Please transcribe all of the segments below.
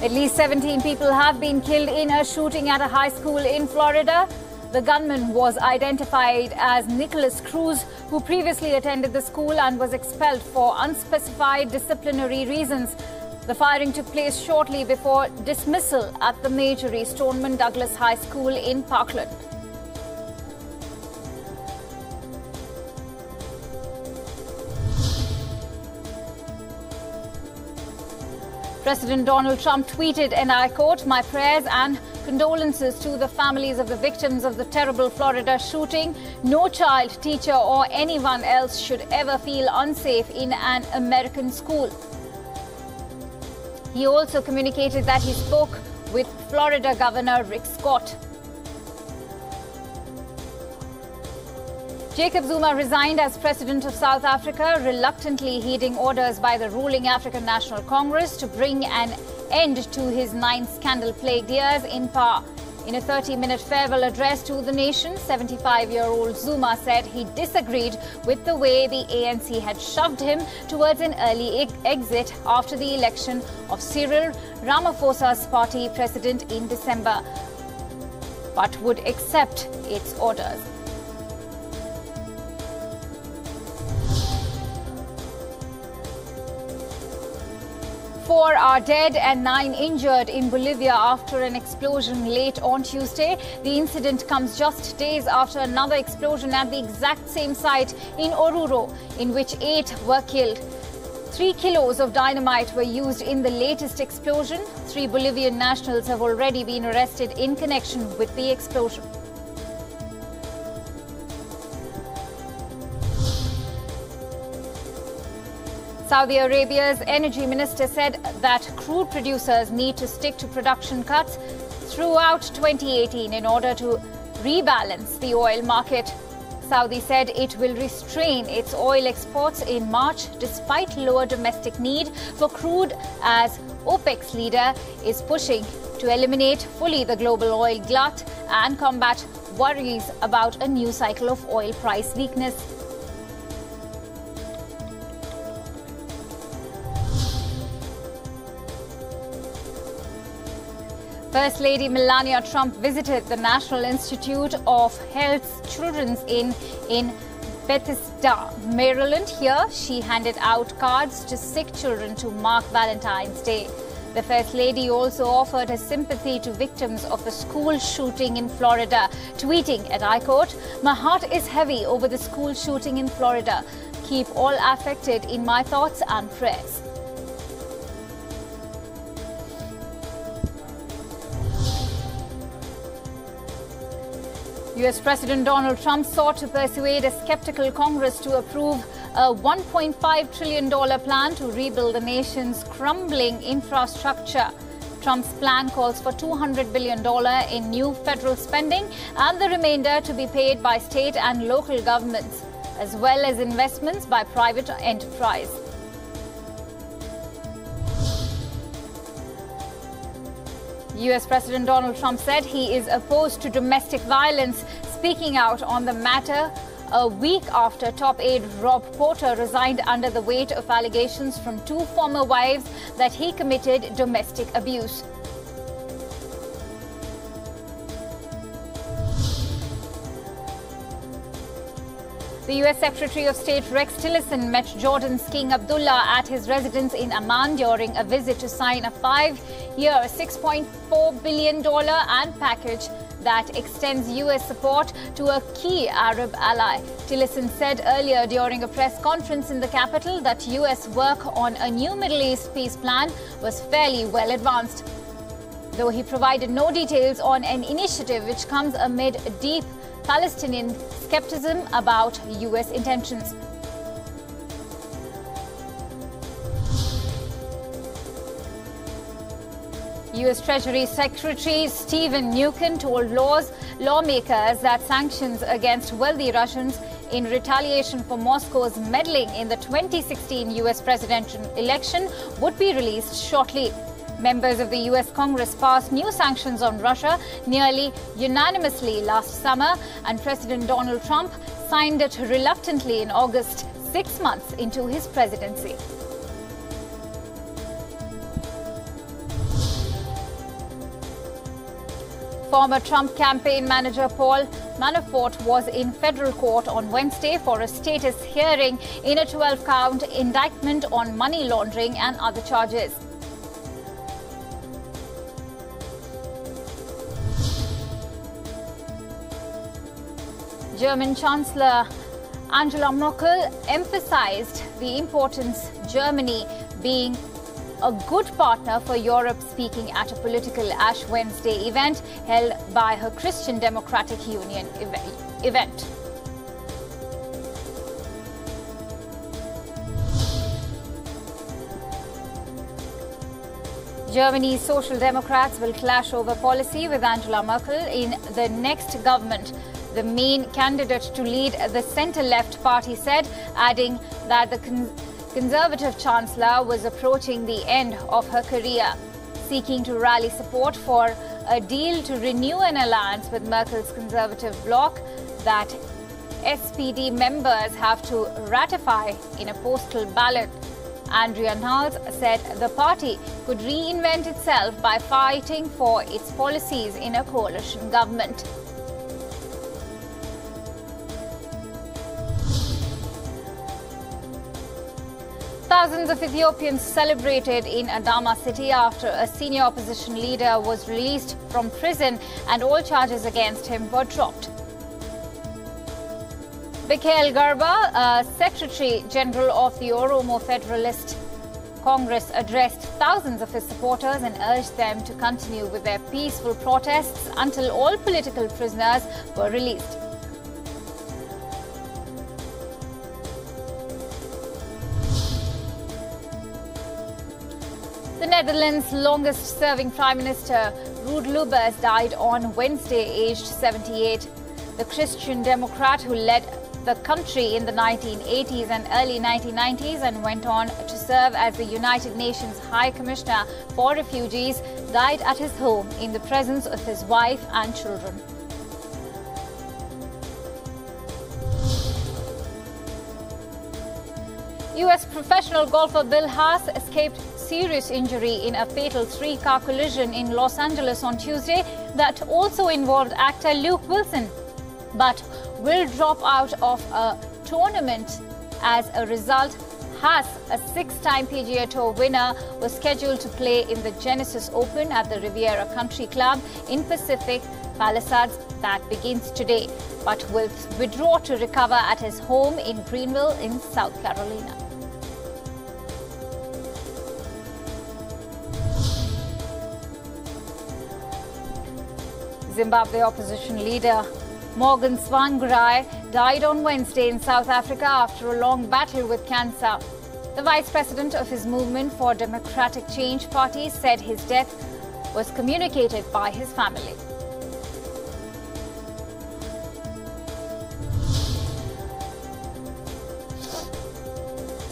At least 17 people have been killed in a shooting at a high school in Florida. The gunman was identified as Nicholas Cruz, who previously attended the school and was expelled for unspecified disciplinary reasons. The firing took place shortly before dismissal at the Marjory Stoneman Douglas High School in Parkland. President Donald Trump tweeted, and I quote, "My prayers and condolences to the families of the victims of the terrible Florida shooting. No child, teacher, or anyone else should ever feel unsafe in an American school." He also communicated that he spoke with Florida Governor Rick Scott. Jacob Zuma resigned as president of South Africa, reluctantly heeding orders by the ruling African National Congress to bring an end to his 9 scandal-plagued years in power. In a 30-minute farewell address to the nation, 75-year-old Zuma said he disagreed with the way the ANC had shoved him towards an early exit after the election of Cyril Ramaphosa's party president in December, but would accept its orders. 4 are dead and 9 injured in Bolivia after an explosion late on Tuesday. The incident comes just days after another explosion at the exact same site in Oruro, in which 8 were killed. 3 kilos of dynamite were used in the latest explosion. 3 Bolivian nationals have already been arrested in connection with the explosion. Saudi Arabia's energy minister said that crude producers need to stick to production cuts throughout 2018 in order to rebalance the oil market. Saudi said it will restrain its oil exports in March despite lower domestic need for crude, as OPEC's leader is pushing to eliminate fully the global oil glut and combat worries about a new cycle of oil price weakness. First Lady Melania Trump visited the National Institute of Health's Children's Inn in Bethesda, Maryland. Here, she handed out cards to sick children to mark Valentine's Day. The First Lady also offered her sympathy to victims of a school shooting in Florida, tweeting, and I quote, "My heart is heavy over the school shooting in Florida. Keep all affected in my thoughts and prayers." US President Donald Trump sought to persuade a skeptical Congress to approve a $1.5 trillion plan to rebuild the nation's crumbling infrastructure. Trump's plan calls for $200 billion in new federal spending and the remainder to be paid by state and local governments, as well as investments by private enterprise. US President Donald Trump said he is opposed to domestic violence, speaking out on the matter a week after top aide Rob Porter resigned under the weight of allegations from 2 former wives that he committed domestic abuse. The US Secretary of State Rex Tillerson met Jordan's King Abdullah at his residence in Amman during a visit to sign a 5-year, $6.4 billion and package that extends US support to a key Arab ally. Tillerson said earlier during a press conference in the capital that US work on a new Middle East peace plan was fairly well advanced, though he provided no details on an initiative which comes amid deep Palestinian skepticism about US intentions. US Treasury Secretary Stephen Mnuchin told lawmakers that sanctions against wealthy Russians in retaliation for Moscow's meddling in the 2016 US presidential election would be released shortly. Members of the US Congress passed new sanctions on Russia nearly unanimously last summer, and President Donald Trump signed it reluctantly in August, 6 months into his presidency. Former Trump campaign manager Paul Manafort was in federal court on Wednesday for a status hearing in a 12-count indictment on money laundering and other charges. German Chancellor Angela Merkel emphasized the importance of Germany being a good partner for Europe, speaking at a political Ash Wednesday event held by her Christian Democratic Union event. Germany's Social Democrats will clash over policy with Angela Merkel in the next government, the main candidate to lead the centre-left party said, adding that the Conservative Chancellor was approaching the end of her career, seeking to rally support for a deal to renew an alliance with Merkel's Conservative bloc that SPD members have to ratify in a postal ballot. Andrea Nahles said the party could reinvent itself by fighting for its policies in a coalition government. Thousands of Ethiopians celebrated in Adama city after a senior opposition leader was released from prison and all charges against him were dropped. Bikael Garba, Secretary General of the Oromo Federalist Congress, addressed thousands of his supporters and urged them to continue with their peaceful protests until all political prisoners were released. The Netherlands' longest-serving Prime Minister, Ruud Lubbers, died on Wednesday, aged 78. The Christian Democrat who led the country in the 1980s and early 1990s and went on to serve as the United Nations High Commissioner for Refugees, died at his home in the presence of his wife and children. U.S. professional golfer Bill Haas escaped serious injury in a fatal three-car collision in Los Angeles on Tuesday that also involved actor Luke Wilson, but will drop out of a tournament as a result. Haas, a six-time PGA Tour winner, was scheduled to play in the Genesis Open at the Riviera Country Club in Pacific Palisades that begins today, but will withdraw to recover at his home in Greenville in South Carolina. Zimbabwe opposition leader Morgan Tsvangirai died on Wednesday in South Africa after a long battle with cancer. The vice president of his Movement for Democratic Change party said his death was communicated by his family.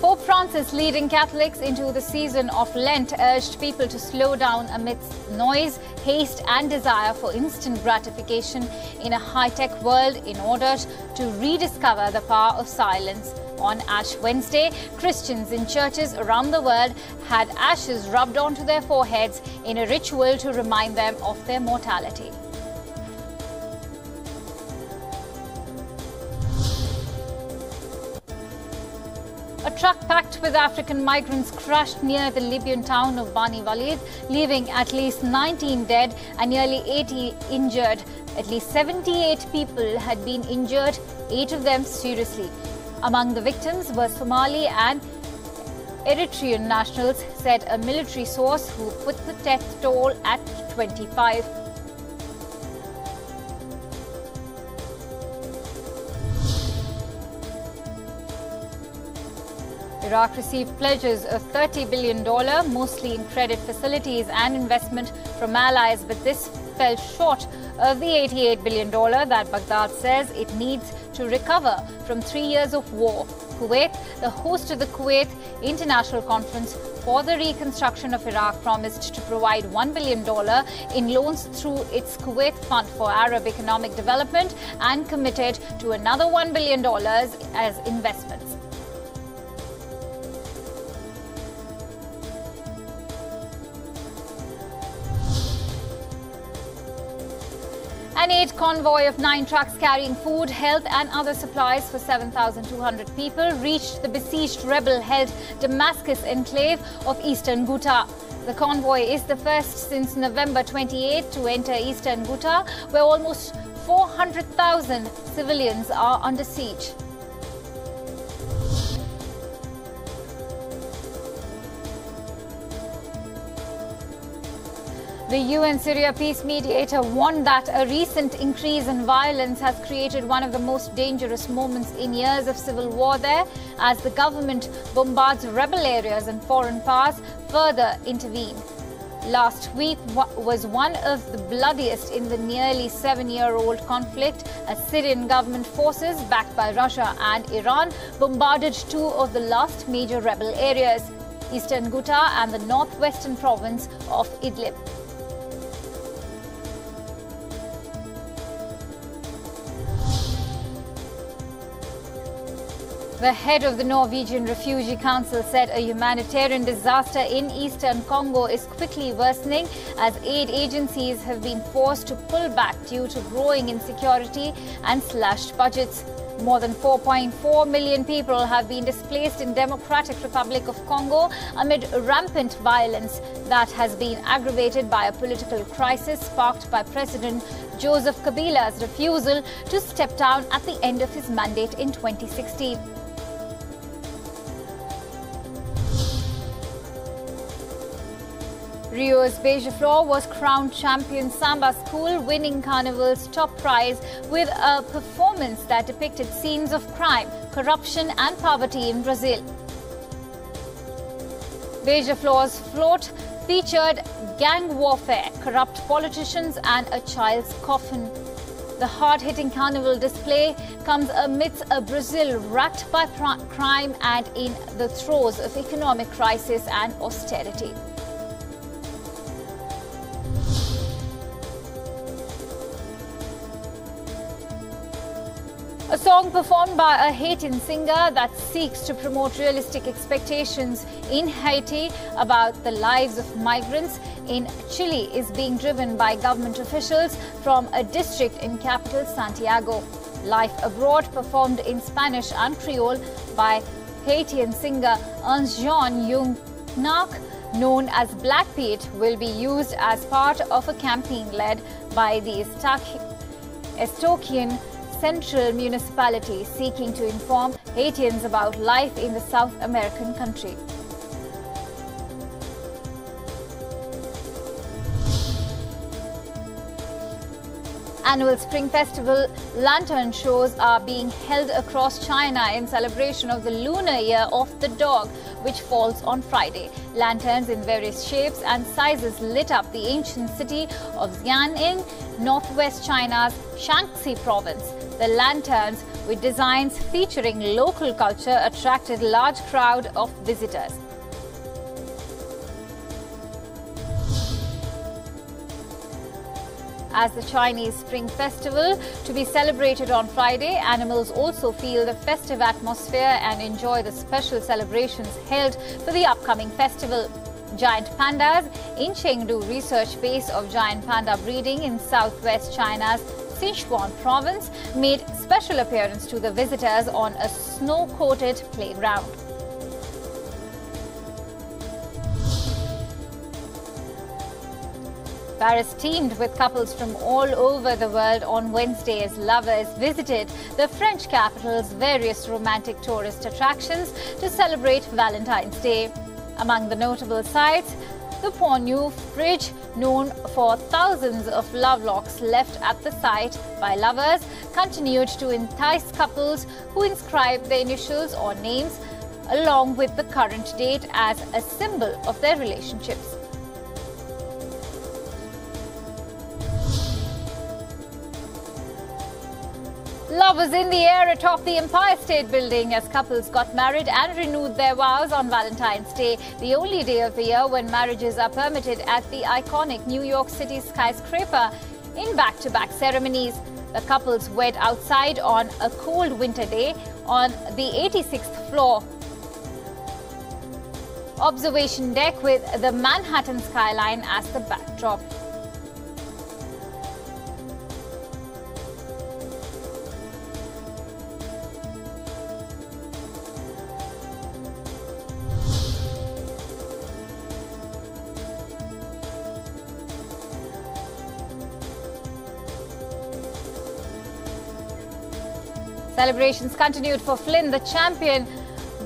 Pope Francis, leading Catholics into the season of Lent, urged people to slow down amidst noise, haste and desire for instant gratification in a high-tech world in order to rediscover the power of silence. On Ash Wednesday, Christians in churches around the world had ashes rubbed onto their foreheads in a ritual to remind them of their mortality. A truck packed with African migrants crashed near the Libyan town of Bani Walid, leaving at least 19 dead and nearly 80 injured. At least 78 people had been injured, 8 of them seriously. Among the victims were Somali and Eritrean nationals, said a military source who put the death toll at 25. Iraq received pledges of $30 billion, mostly in credit facilities and investment from allies, but this fell short of the $88 billion that Baghdad says it needs to recover from 3 years of war. Kuwait, the host of the Kuwait International Conference for the Reconstruction of Iraq, promised to provide $1 billion in loans through its Kuwait Fund for Arab Economic Development and committed to another $1 billion as investments. UN-aid convoy of 9 trucks carrying food, health and other supplies for 7,200 people reached the besieged rebel-held Damascus enclave of eastern Ghouta. The convoy is the first since November 28 to enter eastern Ghouta, where almost 400,000 civilians are under siege. The UN-Syria peace mediator warned that a recent increase in violence has created one of the most dangerous moments in years of civil war there, as the government bombards rebel areas and foreign powers further intervene. Last week was one of the bloodiest in the nearly 7-year-old conflict, as Syrian government forces, backed by Russia and Iran, bombarded 2 of the last major rebel areas, eastern Ghouta and the northwestern province of Idlib. The head of the Norwegian Refugee Council said a humanitarian disaster in eastern Congo is quickly worsening, as aid agencies have been forced to pull back due to growing insecurity and slashed budgets. More than 4.4 million people have been displaced in Democratic Republic of Congo amid rampant violence that has been aggravated by a political crisis sparked by President Joseph Kabila's refusal to step down at the end of his mandate in 2016. Rio's Beija Flor was crowned champion Samba School, winning Carnival's top prize with a performance that depicted scenes of crime, corruption and poverty in Brazil. Beija Flor's float featured gang warfare, corrupt politicians and a child's coffin. The hard-hitting Carnival display comes amidst a Brazil racked by crime and in the throes of economic crisis and austerity. A song performed by a Haitian singer that seeks to promote realistic expectations in Haiti about the lives of migrants in Chile is being driven by government officials from a district in capital Santiago. Life Abroad, performed in Spanish and Creole by Haitian singer Jean Youngnak, known as Black Pete, will be used as part of a campaign led by the Estonian Central Municipality seeking to inform Haitians about life in the South American country. Annual Spring Festival lantern shows are being held across China in celebration of the Lunar Year of the Dog, which falls on Friday. Lanterns in various shapes and sizes lit up the ancient city of Xi'an in northwest China's Shaanxi province. The lanterns, with designs featuring local culture, attracted a large crowd of visitors. As the Chinese Spring Festival to be celebrated on Friday, animals also feel the festive atmosphere and enjoy the special celebrations held for the upcoming festival. Giant pandas in Chengdu research base of giant panda breeding in southwest China's Sichuan province made special appearance to the visitors on a snow-coated playground. Paris teamed with couples from all over the world on Wednesday as lovers visited the French capital's various romantic tourist attractions to celebrate Valentine's Day. Among the notable sights, the Pont Neuf Bridge, known for thousands of love locks left at the site by lovers, continued to entice couples who inscribed their initials or names along with the current date as a symbol of their relationships. Love was in the air atop the Empire State Building as couples got married and renewed their vows on Valentine's Day, the only day of the year when marriages are permitted at the iconic New York City skyscraper in back-to-back ceremonies. The couples wed outside on a cold winter day on the 86th floor observation deck with the Manhattan skyline as the backdrop. Celebrations continued for Flynn. The champion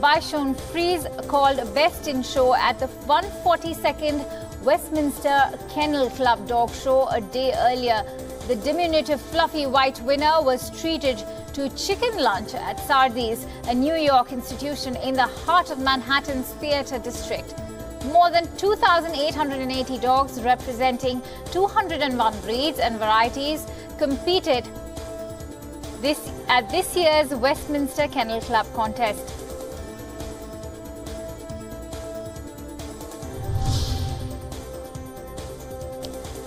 Bishon Fries called Best in Show at the 142nd Westminster Kennel Club Dog Show a day earlier. The diminutive fluffy white winner was treated to chicken lunch at Sardi's, a New York institution in the heart of Manhattan's theater district. More than 2,880 dogs representing 201 breeds and varieties competed at this year's Westminster Kennel Club contest.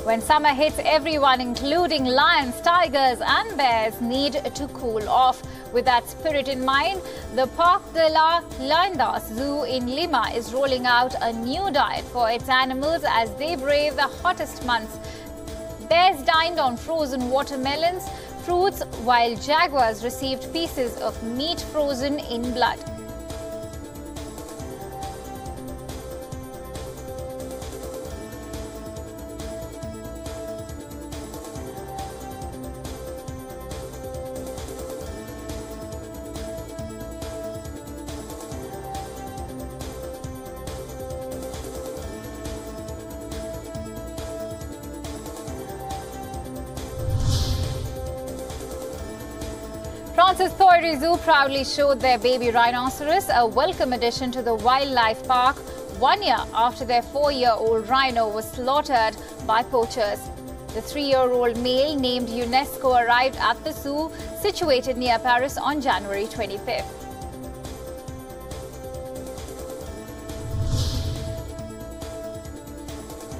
When summer hits, everyone, including lions, tigers and bears, need to cool off. With that spirit in mind, the Parque de la Lindas Zoo in Lima is rolling out a new diet for its animals as they brave the hottest months. Bears dined on frozen watermelons, fruits, while jaguars received pieces of meat frozen in blood. France's Thoiry Zoo proudly showed their baby rhinoceros, a welcome addition to the wildlife park, 1 year after their 4-year-old rhino was slaughtered by poachers. The 3-year-old male, named UNESCO, arrived at the zoo situated near Paris on January 25th.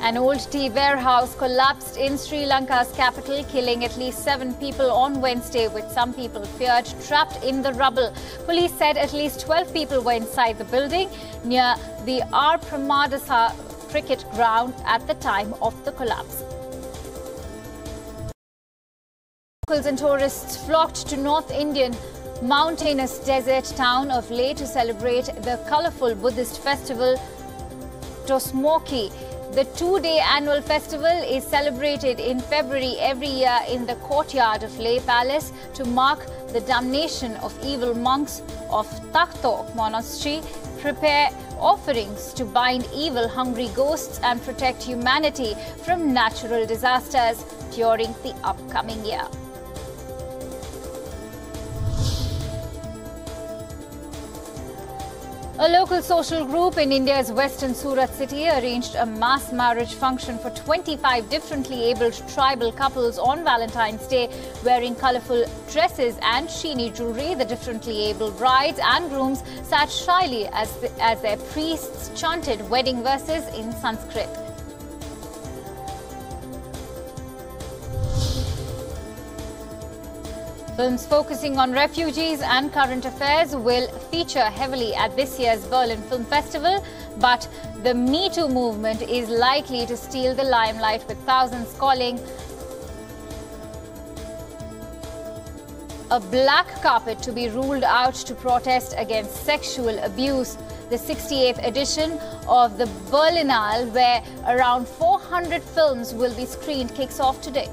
An old tea warehouse collapsed in Sri Lanka's capital, killing at least 7 people on Wednesday, with some people feared trapped in the rubble. Police said at least 12 people were inside the building near the R. Pramadasa cricket ground at the time of the collapse. Locals and tourists flocked to North Indian mountainous desert town of Leh to celebrate the colourful Buddhist festival Tosmoki. The 2-day annual festival is celebrated in February every year in the courtyard of Leh Palace to mark the damnation of evil monks of Takhtok Monastery, prepare offerings to bind evil hungry ghosts and protect humanity from natural disasters during the upcoming year. A local social group in India's western Surat city arranged a mass marriage function for 25 differently abled tribal couples on Valentine's Day. Wearing colourful dresses and sheeny jewellery, the differently abled brides and grooms sat shyly as their priests chanted wedding verses in Sanskrit. Films focusing on refugees and current affairs will feature heavily at this year's Berlin Film Festival, but the Me Too movement is likely to steal the limelight, with thousands calling a black carpet to be ruled out to protest against sexual abuse. The 68th edition of the Berlinale, where around 400 films will be screened, kicks off today.